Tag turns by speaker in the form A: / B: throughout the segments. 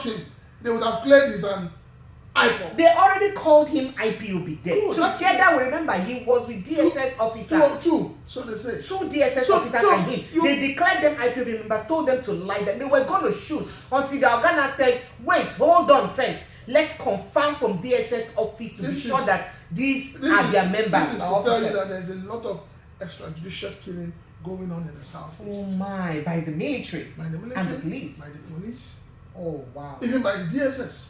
A: caught him, they would have cleared his iPod.
B: They already called him IPOB dead.
A: Two,
B: Together, we remember he was with DSS officers.
A: Two, so they say.
B: Two DSS officers and him. They declared them IPOB members, told them to lie, that they were going to shoot until the Organa said, wait, hold on first. Let's confirm from DSS office to be sure that these are their members.
A: This is to tell you that there's a lot of extrajudicial killing going on in the southeast.
B: Oh my, by the military.
A: By the military.
B: And the police.
A: By the police.
B: Oh wow.
A: Even by the DSS.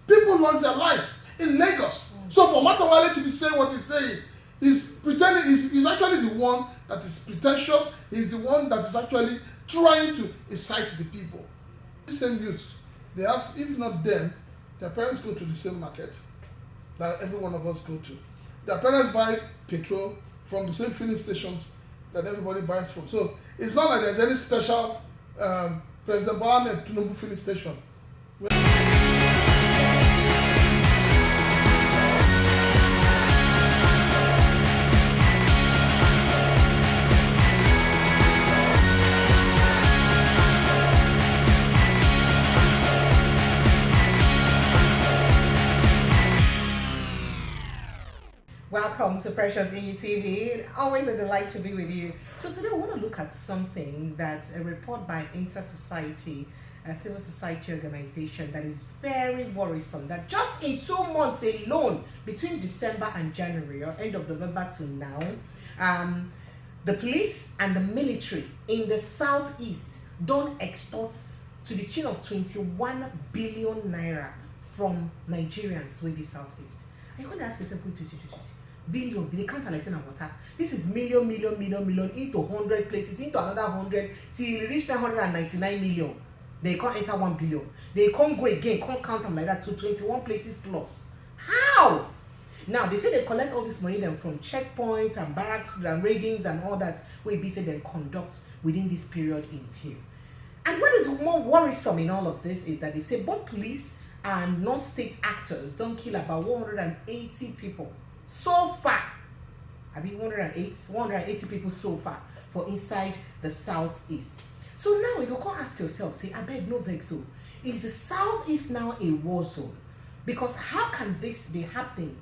A: People lost their lives in Lagos. So for Matawalle to be saying what he's saying, he's pretending he's actually the one that is pretentious. He's the one that is actually trying to incite the people. The same youth, they have, if not them, their parents go to the same market that every one of us go to. Their parents buy petrol from the same filling stations that everybody buys from. So it's not like there's any special President Bola Tinubu filling station.
B: Welcome to Precious ETV. Always a delight to be with you. So today I want to look at something that a report by Intersociety, a civil society organization that is very worrisome, that just in 2 months alone, between December and January, or end of November to now, the police and the military in the southeast don't extort to the tune of 21 billion naira from Nigerians with the southeast. I'm going to ask yourself, wait. Billion, they can't analyze in water. This is million into 100 places, into another 100, till you reach 999 million. They can't enter 1 billion. They can't go again, can't count them like that to 21 places plus. How? Now, they say they collect all this money then from checkpoints and barracks and raidings and all that, where be said then conduct within this period in view. And what is more worrisome in all of this is that they say both police and non-state actors don't kill about 180 people so far. I mean 180 people so far for inside the southeast. So now you go ask yourself, say, I beg no vex, so is the southeast now a war zone? Because how can this be happening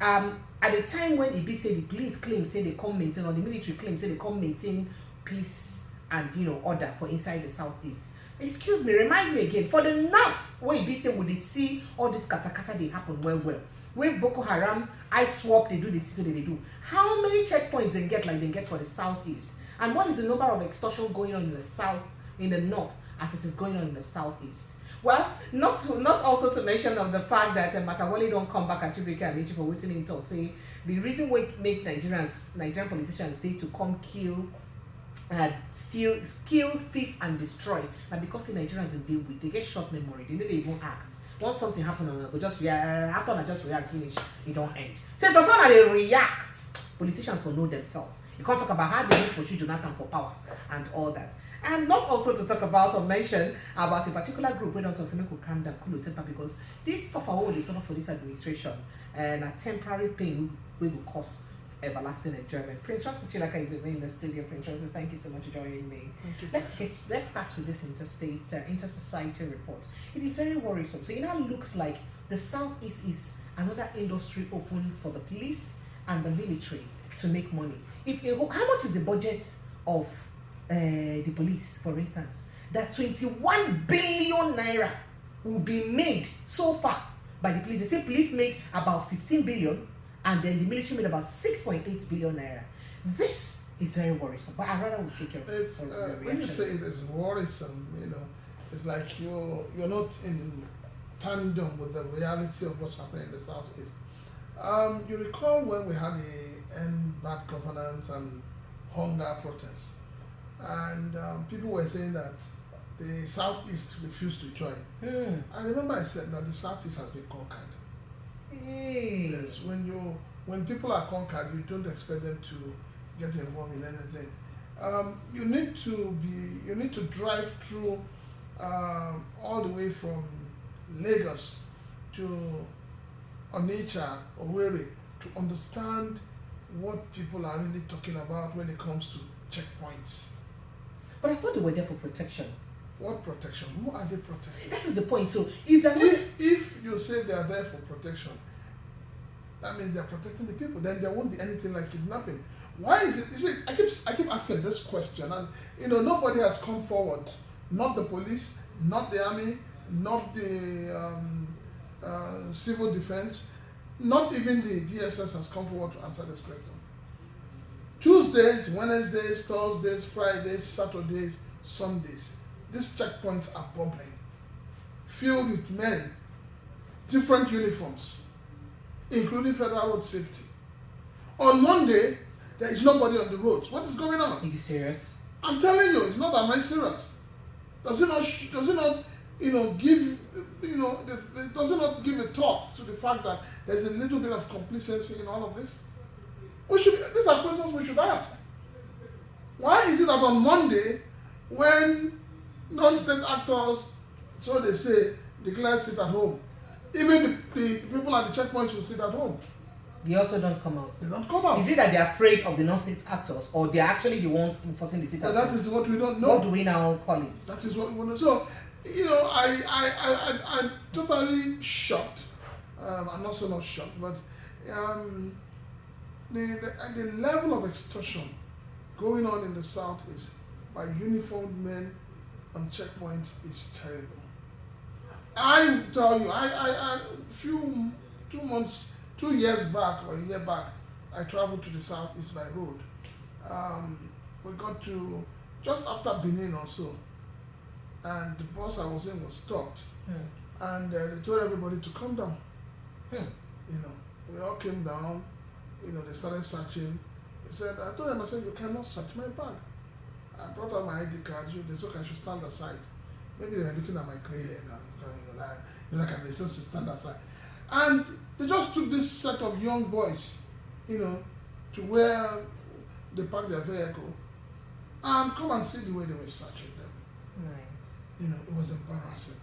B: at a time when it be say the police claim say they come maintain, or the military claim say they come maintain peace and order for inside the southeast? Excuse me, remind me again, for the north, where it be say would they see all this kata they happen well. Where Boko Haram, I swap, they do this, so they do. How many checkpoints they get like they get for the southeast? And what is the number of extortion going on in the south, in the north, as it is going on in the southeast? Well, not also to mention of the fact that Matawalle don't come back at Chibuike Amaechi for waiting in talk. Say the reason we make Nigerian politicians they to come kill, steal, kill, thief, and destroy. Now because the Nigerians they get short memory, they even act. Once something happens, we just react. After I just react, finish, it don't end. So it does not they react. Politicians will know themselves. You can't talk about how they use Mochi Jonathan for power and all that. And not also to talk about or mention about a particular group we don't talk, so make we calm down, cool temper, because this suffer what they suffer for this administration and a temporary pain we will cause everlasting enjoyment. Prince Francis Chilaka is with me in the studio. Prince Francis, thank you so much for joining me. Let's start with this Intersociety report. It is very worrisome. So it now looks like the southeast is another industry open for the police and the military to make money. How much is the budget of the police, for instance? That 21 billion naira will be made so far by the police. They say police made about 15 billion. And then the military made about 6.8 billion naira. This is very worrisome, but I'd rather we take your
A: when you say it is worrisome, it's like you're not in tandem with the reality of what's happening in the southeast. You recall when we had the end bad governance and hunger protests, and people were saying that the southeast refused to join. I remember I said that the southeast has been conquered. Yes, when people are conquered, you don't expect them to get involved in anything. You need to drive through all the way from Lagos to Onitsha or Owerri to understand what people are really talking about when it comes to checkpoints.
B: But I thought they were there for protection.
A: What protection? Who are they protecting?
B: That is the point. So if they're not,
A: if you say they are there for protection, that means they are protecting the people. Then there won't be anything like kidnapping. Why is it? You see, I keep asking this question, and nobody has come forward. Not the police, not the army, not the civil defense, not even the DSS has come forward to answer this question. Tuesdays, Wednesdays, Thursdays, Fridays, Saturdays, Sundays, these checkpoints are bubbling, filled with men, different uniforms, including federal road safety. On Monday, there is nobody on the roads. What is going on?
B: Are you serious?
A: I'm telling you, it's not. Am I serious? Does it not give does it not give a thought to the fact that there's a little bit of complacency in all of this? These are questions we should ask. Why is it that on Monday, when non-state actors, so they say, declare sit at home, even the people at the checkpoints will sit at home?
B: They also don't come out.
A: They don't come out.
B: Is it that they're afraid of the non-state actors, or they're actually the ones enforcing the sit at home?
A: That is what we don't know.
B: What do we now call it?
A: That is what we want to know. So, I'm totally shocked. I'm also not shocked, but the level of extortion going on in the South is by uniformed men on checkpoints is terrible. I tell you, 2 years back or a year back, I traveled to the Southeast by road. We got to just after Benin or so, and the bus I was in was stopped, and they told everybody to come down. We all came down. They started searching. I told them, you cannot search my bag. I brought out my ID card. They said I should stand aside. Maybe they were looking at my gray hair now. They said stand aside. And they just took this set of young boys, to where they parked their vehicle, and come and see the way they were searching them.
B: Right.
A: It was embarrassing.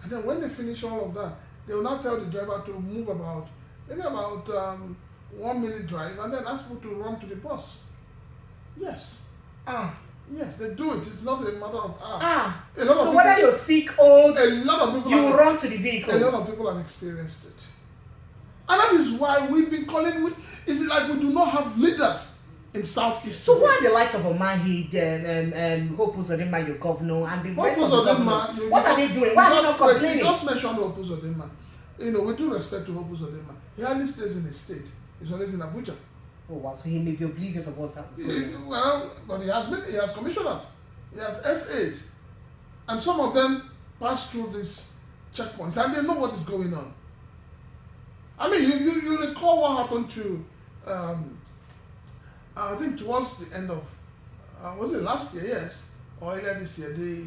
A: And then when they finish all of that, they will now tell the driver to move about 1 minute drive, and then ask people to run to the bus. Yes. Yes, they do it. It's not a matter of
B: So whether you're sick, old,
A: a lot of people
B: you run to the vehicle.
A: A lot of people have experienced it. And that is why we've been calling it's like we do not have leaders in Southeast.
B: So why the likes of Omahid, Hope Uzodinma, your governor, and the rest of the governors? What are they doing? Why are they not complaining?
A: You just mentioned Hope Uzodinma. With due respect to Hope Uzodinma, he hardly stays in the state. He's always in Abuja.
B: Oh wow, so he may be oblivious of what's happening.
A: But he has commissioners, he has SAs, and some of them pass through these checkpoints and they know what is going on. I mean, you recall what happened to, I think towards the end of, was it last year, yes, or earlier this year, the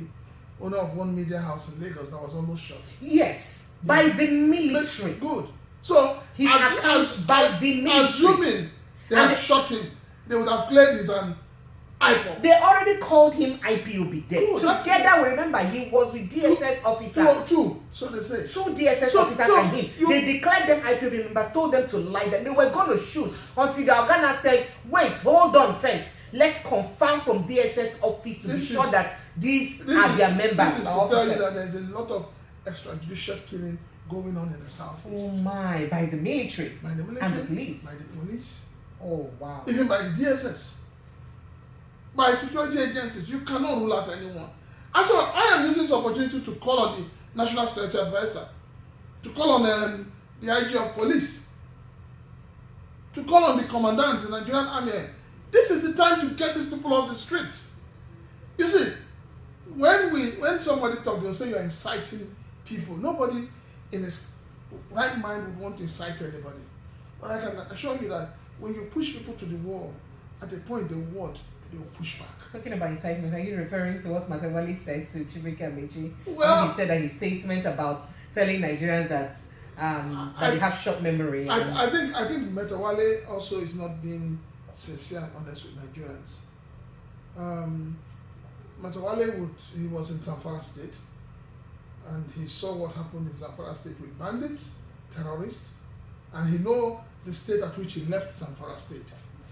A: owner of one media house in Lagos that was almost shot.
B: Yes, by the military.
A: Good. So,
B: his account by the military.
A: Assuming they have shot him, they would have cleared his iPod.
B: They already called him IPOB dead. Together, we remember he was with DSS officers.
A: Two. So they say.
B: Two DSS officers and him. They declared them IPOB members, told them to lie, that they were going to shoot until the Organa said, wait, hold on first. Let's confirm from DSS office to be sure that these are their members.
A: This is to tell you that there's a lot of extrajudicial killing going on in the Southeast.
B: Oh my, by the military.
A: By the military.
B: And the police.
A: By the police.
B: Oh wow.
A: Even by the DSS. By security agencies. You cannot rule out anyone. And so I am using this opportunity to call on the National Security Advisor, to call on the IG of Police, to call on the commandants in the Nigerian Army. This is the time to get these people off the streets. You see, when somebody talks, they'll say you're inciting people. Nobody in his right mind would want to incite anybody. But I can assure you that when you push people to the wall, at a point they will push back.
B: Talking about incitement, are you referring to what Matawalle said to Chibuike Amaechi?
A: Well,
B: he said that his statement about telling Nigerians that they have short memory.
A: I think Matawalle also is not being sincere and honest with Nigerians. Matawalle he was in Zamfara State, and he saw what happened in Zamfara State with bandits, terrorists, and he know the state at which he left Zamfara State.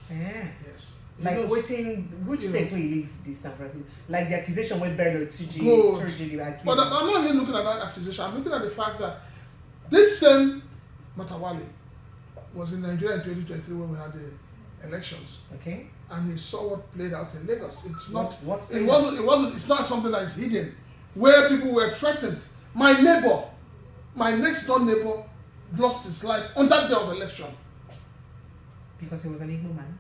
B: Yeah.
A: Yes.
B: Like waiting, which state will you live this San Francisco? Like the accusation with Bello Turji accused.
A: But I'm not even looking at that accusation. I'm looking at the fact that this same Matawalle was in Nigeria in 2023 when we had the elections.
B: Okay.
A: And he saw what played out in Lagos. It's not.
B: It
A: wasn't. It's not something that is hidden, where people were threatened. My neighbor, my next door neighbor, lost his life on that day of election.
B: Because he was an Igbo man.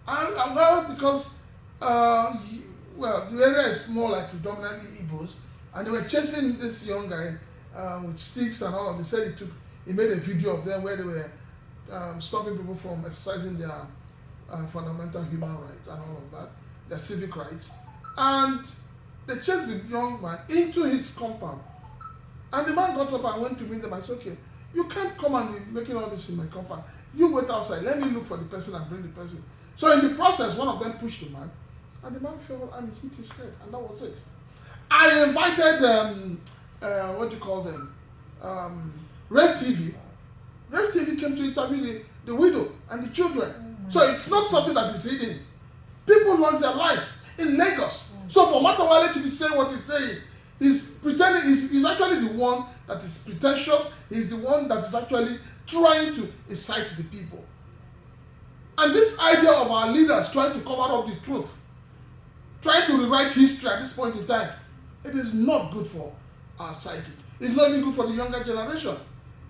A: Well, because the area is more like predominantly Igbos, and they were chasing this young guy with sticks and all of. They said he made a video of them where they were stopping people from exercising their fundamental human rights and all of that, their civic rights, and they chased the young man into his compound, and the man got up and went to meet them. I said, okay, you can't come and be making all this in my compound. You wait outside, let me look for the person and bring the person. So in the process, one of them pushed the man, and the man fell and hit his head, and that was it. I invited what do you call them, Red TV. Red TV came to interview the widow and the children. So it's not something that is hidden. People lost their lives in Lagos. So for Matawalle to be saying what he's saying, he's pretending he's actually the one that is pretentious. He's the one that is actually trying to incite the people. And this idea of our leaders trying to cover up the truth, trying to rewrite history at this point in time, it is not good for our psyche. It's not even good for the younger generation.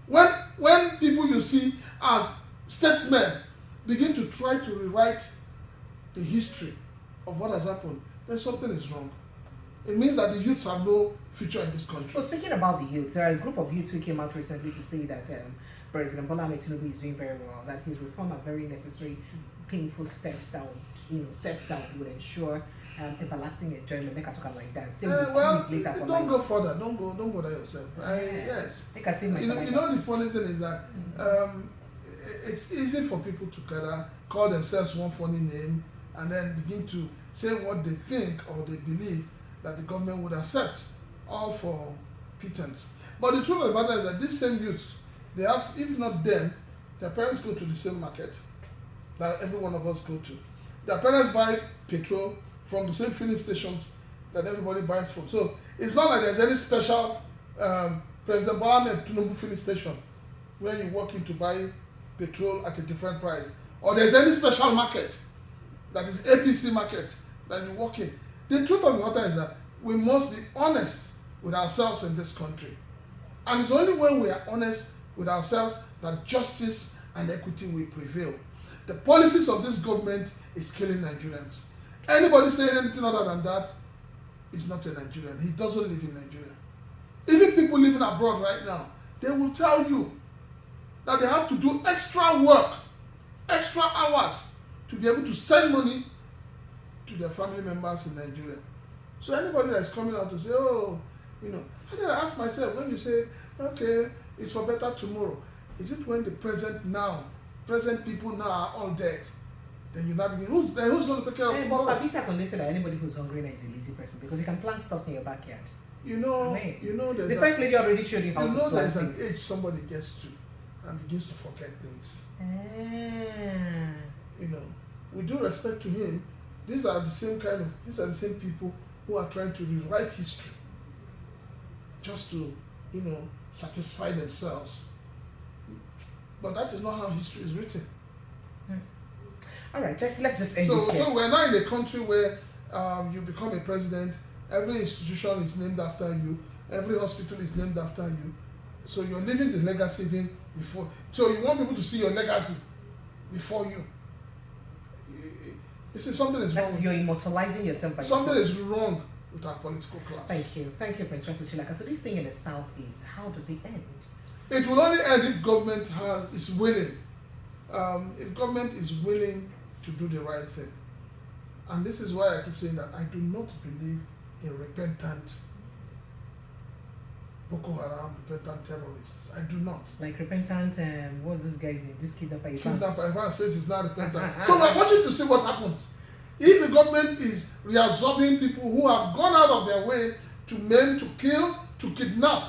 A: When people you see as statesmen begin to try to rewrite the history of what has happened, then something is wrong. It means that the youths have no future in this country.
B: Well, speaking about the youths, there are a group of youths who came out recently to say that President Bola Ahmed Tinubu is doing very well, that his reform are very necessary, painful steps that would ensure everlasting enjoyment. Make I talk like that.
A: Don't go further. Don't bother yourself. Yes.
B: Make I say myself.
A: You know the funny thing is that it's easy for people to call themselves one funny name and then begin to say what they think or they believe that the government would accept, all for pittance. But the truth of the matter is that these same youths, they have, if not them, their parents go to the same market that every one of us go to. Their parents buy petrol from the same filling stations that everybody buys from. So it's not like there's any special President Bola Ahmed Tinubu filling station where you walk in to buy petrol at a different price, or there's any special market that is APC market that you walk in. The truth of the matter is that we must be honest with ourselves in this country, and it's only when we are honest with ourselves that justice and equity will prevail. The policies of this government is killing Nigerians. Anybody saying anything other than that is not a Nigerian. He doesn't live in Nigeria. Even people living abroad right now, they will tell you that they have to do extra work, extra hours to be able to send money to their family members in Nigeria. So anybody that is coming out to say, oh, I gotta ask myself, when you say, okay, it's for better tomorrow, is it when the present people now are all dead? Then you now begin, who's going to take care of tomorrow?
B: But Babisa can say that anybody who's hungry now is a lazy person because he can plant stuff in your backyard.
A: The
B: first lady already showed you how to plant
A: there's
B: things.
A: an age somebody gets to and begins to forget things. With due respect to him, these are the same people who are trying to rewrite history just to, satisfy themselves. But that is not how history is written.
B: All right, let's just end it here.
A: So we're now in a country where you become a president, every institution is named after you, every hospital is named after you. So you're leaving the legacy even before. So you want people to see your legacy before you. You see, something is wrong.
B: You're immortalizing yourself by
A: something is wrong with our political class.
B: Thank you, Prince Francis Chilaka. So this thing in the southeast, how does it end?
A: It will only end if government is willing. If government is willing to do the right thing. And this is why I keep saying that I do not believe in repentant Boko Haram, repentant terrorists. I do not.
B: Like repentant, what's this guy's name? This kidnapper Evans.
A: Kidnapper Evans says he's not repentant. So I want you to see what happens. If the government is reabsorbing people who have gone out of their way to maim, to kill, to kidnap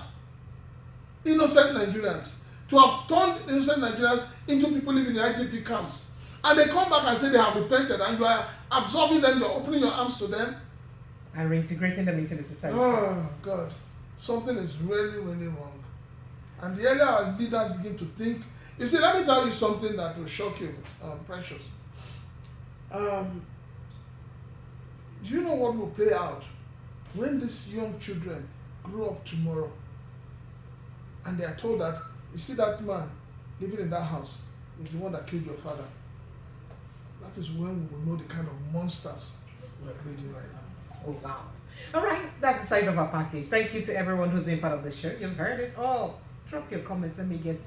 A: innocent Nigerians, to have turned innocent Nigerians into people living in IDP camps, and they come back and say they have repented, and you are absorbing them, you're opening your arms to them,
B: and reintegrating them into the society.
A: Oh God, something is really, really wrong. And the earlier our leaders begin to think, you see, let me tell you something that will shock you, Precious. Do you know what will play out when these young children grow up tomorrow and they are told that, you see that man living in that house is the one that killed your father? That is when we will know the kind of monsters we are creating right now.
B: Oh wow. All right, that's the size of our package. Thank you to everyone who's been part of the show. You've heard it all. Drop your comments. Let me get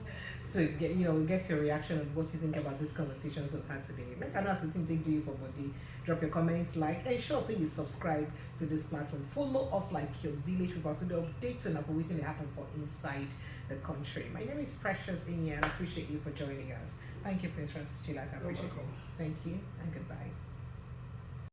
B: your reaction on what you think about these conversations we've had today. Make an assistant take do you for body. Drop your comments, like, and sure say you subscribe to this platform. Follow us like your village people, so the update on what's going to happen for inside the country. My name is Precious Inya, and I appreciate you for joining us. Thank you, Prince Francis Chibuike. I appreciate you. Thank you and goodbye.